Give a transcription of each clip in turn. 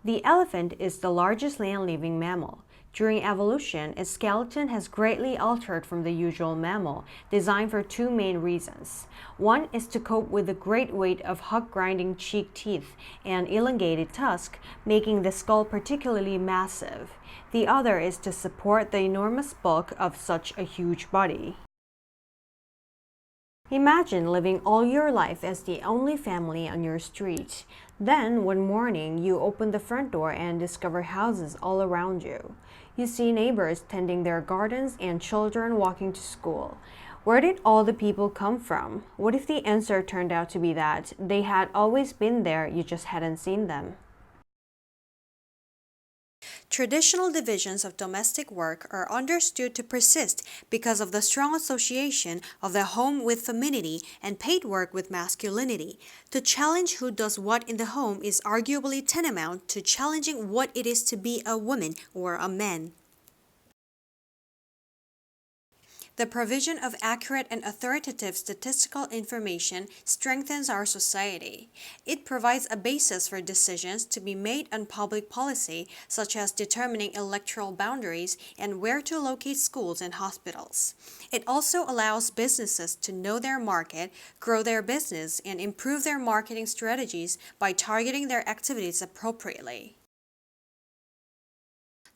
The elephant is the largest land-living mammal. During evolution, its skeleton has greatly altered from the usual mammal, designed for two main reasons. One is to cope with the great weight of hug-grinding cheek teeth and elongated tusk, making the skull particularly massive. The other is to support the enormous bulk of such a huge body. Imagine living all your life as the only family on your street. Then, one morning, you open the front door and discover houses all around you. You see neighbors tending their gardens and children walking to school. Where did all the people come from? What if the answer turned out to be that they had always been there, you just hadn't seen them? Traditional divisions of domestic work are understood to persist because of the strong association of the home with femininity and paid work with masculinity. To challenge who does what in the home is arguably tantamount to challenging what it is to be a woman or a man. The provision of accurate and authoritative statistical information strengthens our society. It provides a basis for decisions to be made on public policy, such as determining electoral boundaries and where to locate schools and hospitals. It also allows businesses to know their market, grow their business, and improve their marketing strategies by targeting their activities appropriately.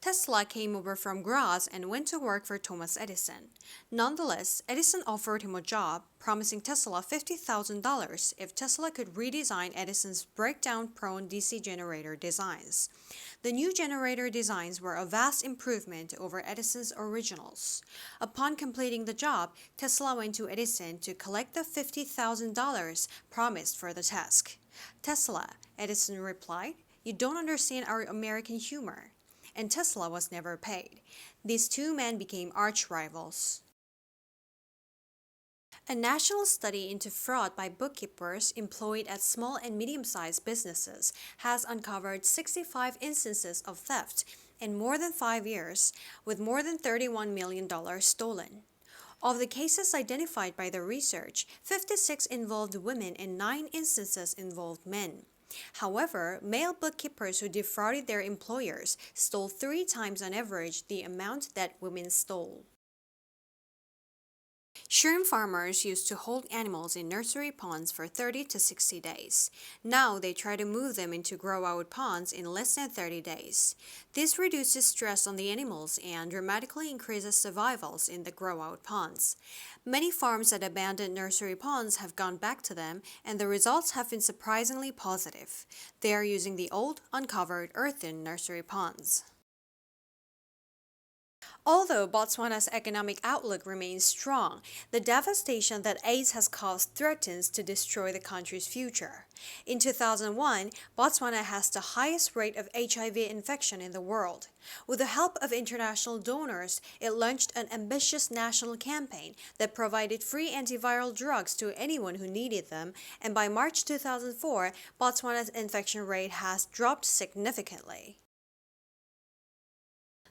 Tesla came over from Graz and went to work for Thomas Edison. Nonetheless, Edison offered him a job, promising Tesla $50,000 if Tesla could redesign Edison's breakdown-prone DC generator designs. The new generator designs were a vast improvement over Edison's originals. Upon completing the job, Tesla went to Edison to collect the $50,000 promised for the task. "Tesla," Edison replied, "you don't understand our American humor." And Tesla was never paid. These two men became arch rivals. A national study into fraud by bookkeepers employed at small and medium-sized businesses has uncovered 65 instances of theft in more than 5 years, with more than $31 million stolen. Of the cases identified by the research, 56 involved women and 9 instances involved men. However, male bookkeepers who defrauded their employers stole 3 times on average the amount that women stole. Shrimp farmers used to hold animals in nursery ponds for 30 to 60 days. Now they try to move them into grow-out ponds in less than 30 days. This reduces stress on the animals and dramatically increases survivals in the grow-out ponds. Many farms that abandoned nursery ponds have gone back to them, and the results have been surprisingly positive. They are using the old, uncovered, earthen nursery ponds. Although Botswana's economic outlook remains strong, the devastation that AIDS has caused threatens to destroy the country's future. In 2001, Botswana has the highest rate of HIV infection in the world. With the help of international donors, it launched an ambitious national campaign that provided free antiviral drugs to anyone who needed them, and by March 2004, Botswana's infection rate has dropped significantly.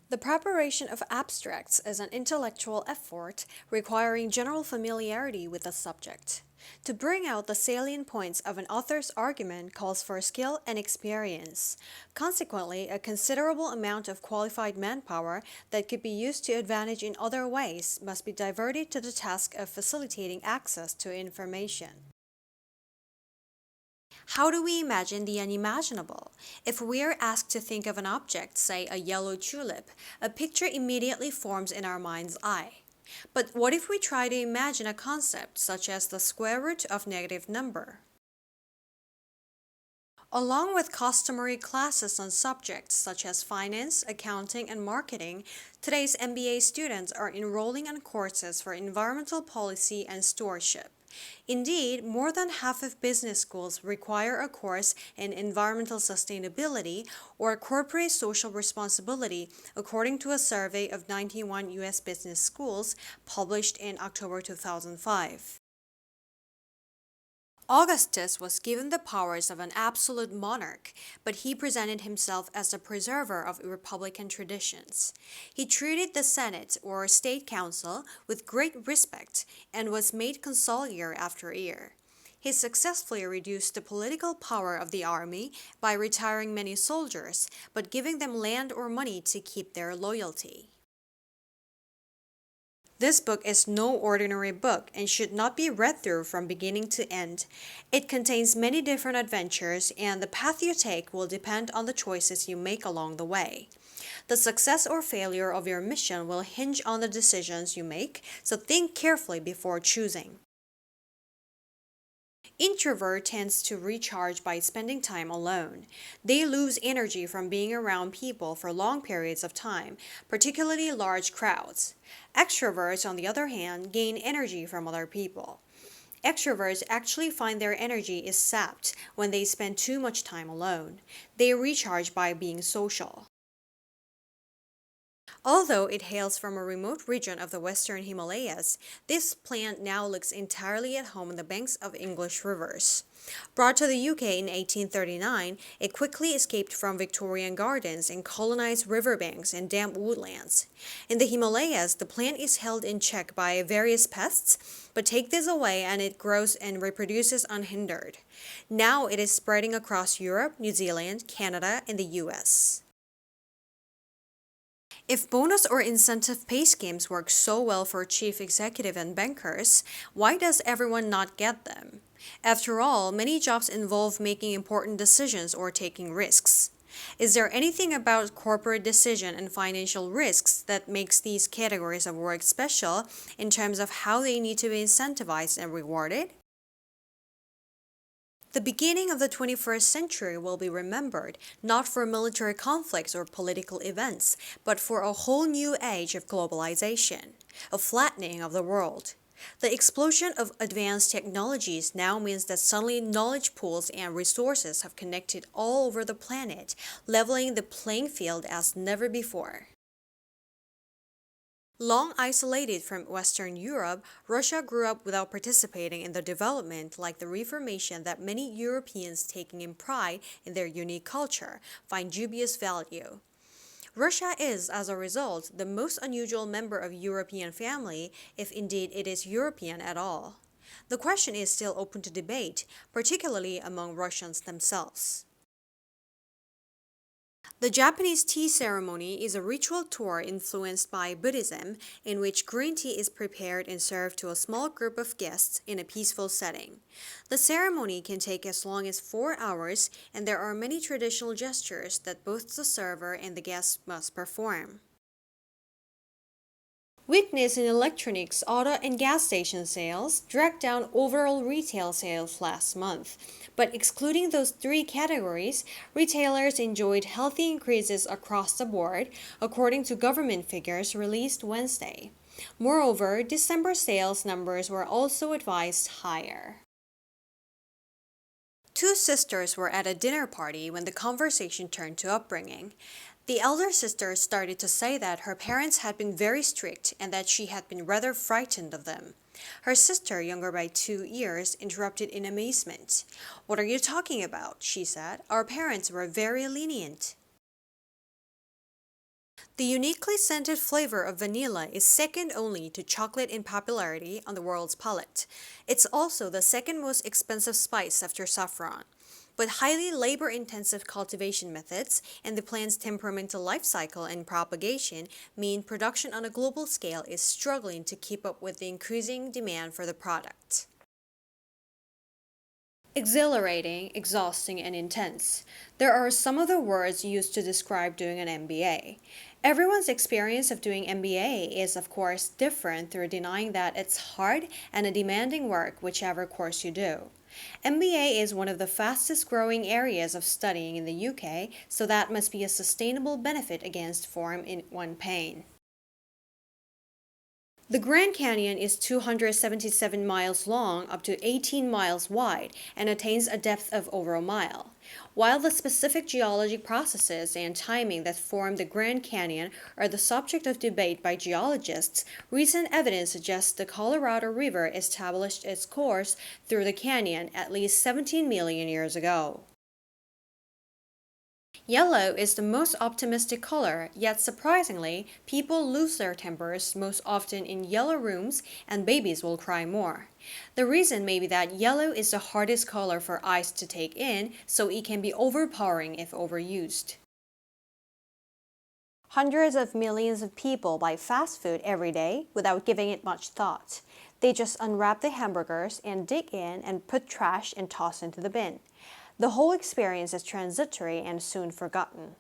The preparation of abstracts is an intellectual effort requiring general familiarity with the subject. To bring out the salient points of an author's argument calls for skill and experience. Consequently, a considerable amount of qualified manpower that could be used to advantage in other ways must be diverted to the task of facilitating access to information. How do we imagine the unimaginable? If we are asked to think of an object, say a yellow tulip, a picture immediately forms in our mind's eye. But what if we try to imagine a concept such as the square root of negative number? Along with customary classes on subjects such as finance, accounting, and marketing, today's MBA students are enrolling in courses for environmental policy and stewardship. Indeed, more than half of business schools require a course in environmental sustainability or corporate social responsibility, according to a survey of 91 U.S. business schools published in October 2005. Augustus was given the powers of an absolute monarch, but he presented himself as the preserver of republican traditions. He treated the Senate, or State Council, with great respect and was made consul year after year. He successfully reduced the political power of the army by retiring many soldiers, but giving them land or money to keep their loyalty. This book is no ordinary book and should not be read through from beginning to end. It contains many different adventures, and the path you take will depend on the choices you make along the way. The success or failure of your mission will hinge on the decisions you make, so think carefully before choosing. Introvert tends to recharge by spending time alone. They lose energy from being around people for long periods of time, particularly large crowds. Extroverts, on the other hand, gain energy from other people. Extroverts actually find their energy is sapped when they spend too much time alone. They recharge by being social. Although it hails from a remote region of the western Himalayas, this plant now looks entirely at home on the banks of English rivers. Brought to the UK in 1839, it quickly escaped from Victorian gardens and colonized riverbanks and damp woodlands. In the Himalayas, the plant is held in check by various pests, but take this away and it grows and reproduces unhindered. Now it is spreading across Europe, New Zealand, Canada, and the US. If bonus or incentive pay schemes work so well for chief executive and bankers, why does everyone not get them? After all, many jobs involve making important decisions or taking risks. Is there anything about corporate decision and financial risks that makes these categories of work special in terms of how they need to be incentivized and rewarded? The beginning of the 21st century will be remembered not for military conflicts or political events, but for a whole new age of globalization, a flattening of the world. The explosion of advanced technologies now means that suddenly knowledge pools and resources have connected all over the planet, leveling the playing field as never before. Long isolated from Western Europe, Russia grew up without participating in the development like the Reformation that many Europeans taking in pride in their unique culture find dubious value. Russia is, as a result, the most unusual member of European family, if indeed it is European at all. The question is still open to debate, particularly among Russians themselves. The Japanese tea ceremony is a ritual tour influenced by Buddhism in which green tea is prepared and served to a small group of guests in a peaceful setting. The ceremony can take as long as 4 hours, and there are many traditional gestures that both the server and the guests must perform. Weakness in electronics, auto, and gas station sales dragged down overall retail sales last month. But excluding those three categories, retailers enjoyed healthy increases across the board, according to government figures released Wednesday. Moreover, December sales numbers were also advised higher. Two sisters were at a dinner party when the conversation turned to upbringing. The elder sister started to say that her parents had been very strict and that she had been rather frightened of them. Her sister, younger by 2 years, interrupted in amazement. "What are you talking about?" she said. "Our parents were very lenient." The uniquely scented flavor of vanilla is second only to chocolate in popularity on the world's palate. It's also the second most expensive spice after saffron. But highly labor-intensive cultivation methods and the plant's temperamental life cycle and propagation mean production on a global scale is struggling to keep up with the increasing demand for the product. Exhilarating, exhausting, and intense. There are some of the words used to describe doing an MBA. Everyone's experience of doing MBA is, of course, different through denying that it's hard and a demanding work, whichever course you do. MBA is one of the fastest growing areas of studying in the UK, so that must be a sustainable benefit against form in one pain. The Grand Canyon is 277 miles long, up to 18 miles wide, and attains a depth of over a mile. While the specific geologic processes and timing that form the Grand Canyon are the subject of debate by geologists, recent evidence suggests the Colorado River established its course through the canyon at least 17 million years ago. Yellow is the most optimistic color, yet surprisingly, people lose their tempers most often in yellow rooms and babies will cry more. The reason may be that yellow is the hardest color for eyes to take in, so it can be overpowering if overused. Hundreds of millions of people buy fast food every day without giving it much thought. They just unwrap the hamburgers and dig in and put trash and toss into the bin. The whole experience is transitory and soon forgotten.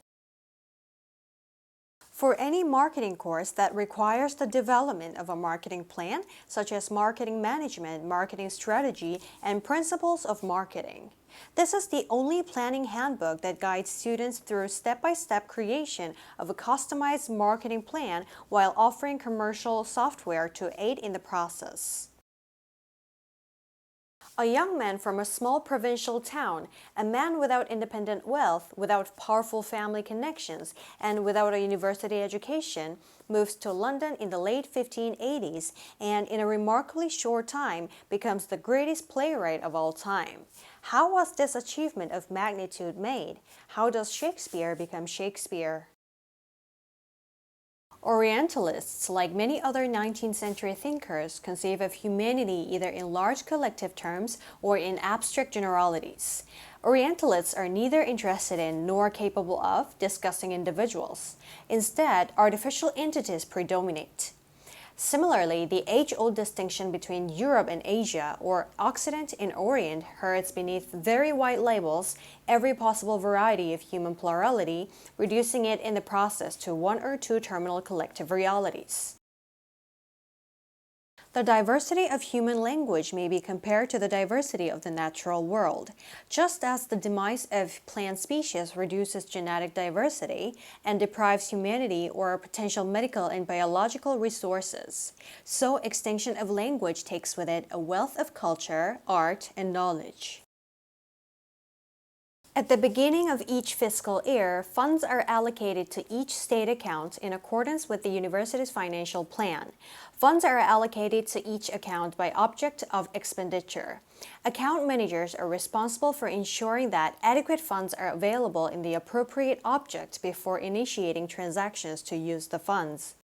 For any marketing course that requires the development of a marketing plan, such as marketing management, marketing strategy, and principles of marketing. This is the only planning handbook that guides students through step-by-step creation of a customized marketing plan while offering commercial software to aid in the process. A young man from a small provincial town, a man without independent wealth, without powerful family connections, and without a university education, moves to London in the late 1580s and in a remarkably short time becomes the greatest playwright of all time. How was this achievement of magnitude made? How does Shakespeare become Shakespeare? Orientalists, like many other 19th century thinkers, conceive of humanity either in large collective terms or in abstract generalities. Orientalists are neither interested in nor capable of discussing individuals. Instead, artificial entities predominate. Similarly, the age-old distinction between Europe and Asia, or Occident and Orient, hides beneath very wide labels every possible variety of human plurality, reducing it in the process to one or two terminal collective realities. The diversity of human language may be compared to the diversity of the natural world. Just as the demise of plant species reduces genetic diversity and deprives humanity or potential medical and biological resources, so extinction of language takes with it a wealth of culture, art, and knowledge. At the beginning of each fiscal year, funds are allocated to each state account in accordance with the university's financial plan. Funds are allocated to each account by object of expenditure. Account managers are responsible for ensuring that adequate funds are available in the appropriate object before initiating transactions to use the funds.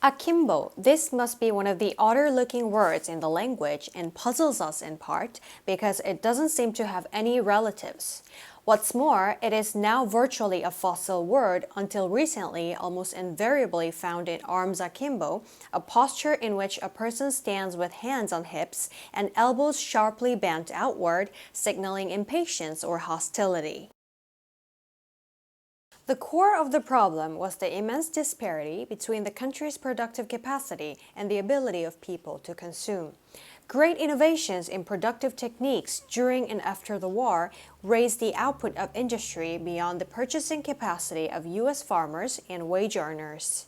Akimbo. This must be one of the odder-looking words in the language and puzzles us in part because it doesn't seem to have any relatives. What's more, it is now virtually a fossil word until recently almost invariably found in arms akimbo, a posture in which a person stands with hands on hips and elbows sharply bent outward, signaling impatience or hostility. The core of the problem was the immense disparity between the country's productive capacity and the ability of people to consume. Great innovations in productive techniques during and after the war raised the output of industry beyond the purchasing capacity of U.S. farmers and wage earners.